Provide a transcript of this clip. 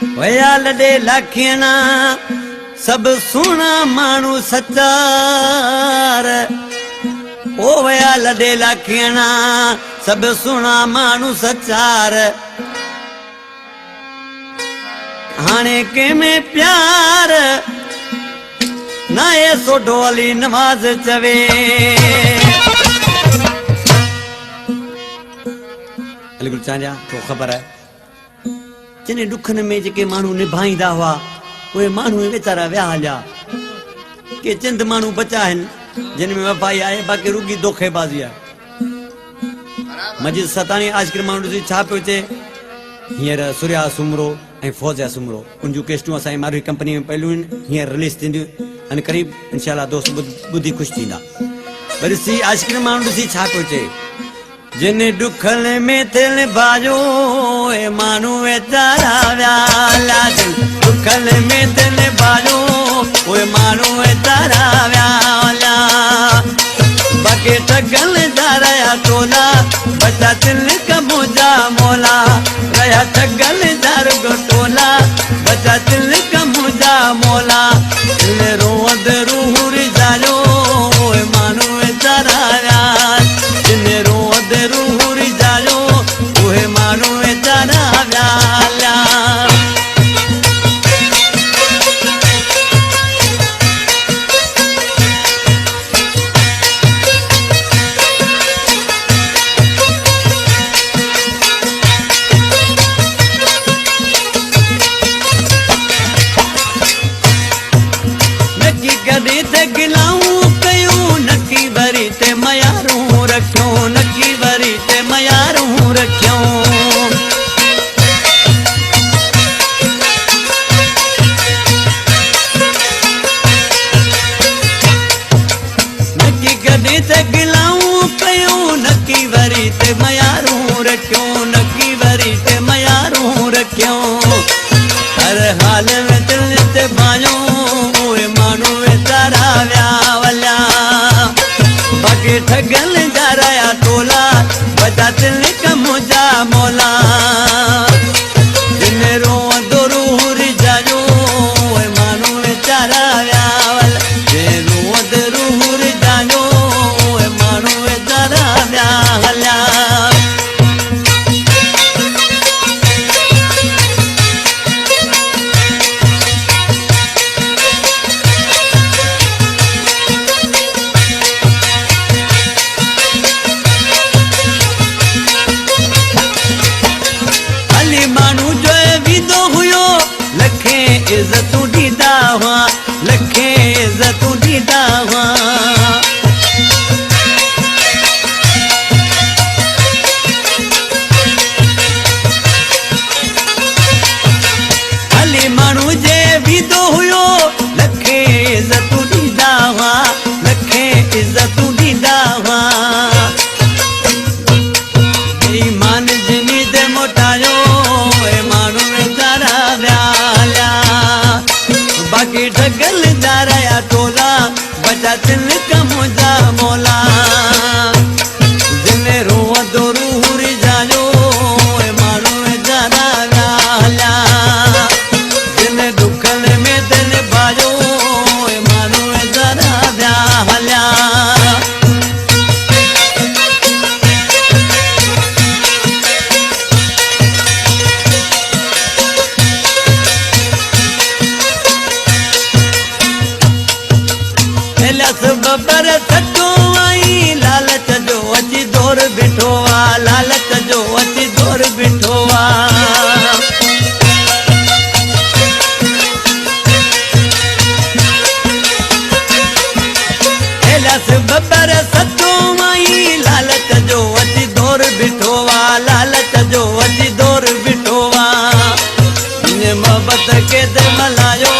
वया लॾे लाखियना सब सुना मानू सचार ओ वया लॾे लाखियना सब सुना मानू सचार हाणे के में प्यार ना ये सोडो अली नवाज चवे अली गुल चांजा तो खबर है जिन दुखन में जेके मानू निभाईंदा हुआ वे मानू वेचारा व्या हलिया के चंद मानू बचा हन जिन में वफाई आए बाकी रुगी धोखेबाजी है मजिद सतानी आजकल मानू सी छा पे चे हियर सूर्या सुमरो ए फौजिया सुमरो उनजू केस्टू असाई मारू कंपनी में पहलू हियर रिलीज थींदी अन करीब इंशाल्लाह दोस्त बुद्धि खुश थींदा पर सी आजकल मानू सी छा पे चे जिन दुखन में थिल बाजो ए मानू वेचारा व्याला दुखन में थिल बाजो ओए मानू वेचारा व्याला बाकी ठगल जा रहा टोला बचा दिल का मुजा मोला रहा ठगल जा रहा टोला बचा दिल का मुजा मोला दिल रोद रूहुर जायो ओए मानू वेचारा व्याल जिन रोद रूहुर जायो ओए मानू वेचारा व्याला नकी वरी ते मयारू रखियो नकी गॾे ते गिलाऊं कयूं नकी वरी ते मयारू रखियो नकी वरी ते मयारू रखियो हर हाल में दिल ते भायो ओए मानू वेचारा व्या वल्या बाकी ठगल जा रहा टोला बचा दिल का मुजा मोला जिन रो दूर जायो मानू वेचारा व्यावल जिन रो दूर जायो मानू वेचारा व्यावल्या इज्जतू दीदा हुआ लखे इज्जतू दीदा हुआ अली मानू जे विदो हुयो लखे इज्जतू दीदा हुआ लखे इज्जतू दीदा हुआ ईमान जिनी दे मोटायो ए मानू वेचारा व्याला बाकी ठगल जा रहा टोला बचा दिल का मुजा मोला जिन रो दूर जायो मानू वेचारा व्याला जिन दुखन में दिल बाजो मानू वेचारा व्याला बबर सटो आई लालच जो अची दौर बिठो आ लालच जो अची दौर बिठो आ बबर सटो आई लालच जो अची दौर बिठो आ लालच जो अची दौर बिठो आ मोहब्बत के दर मलायो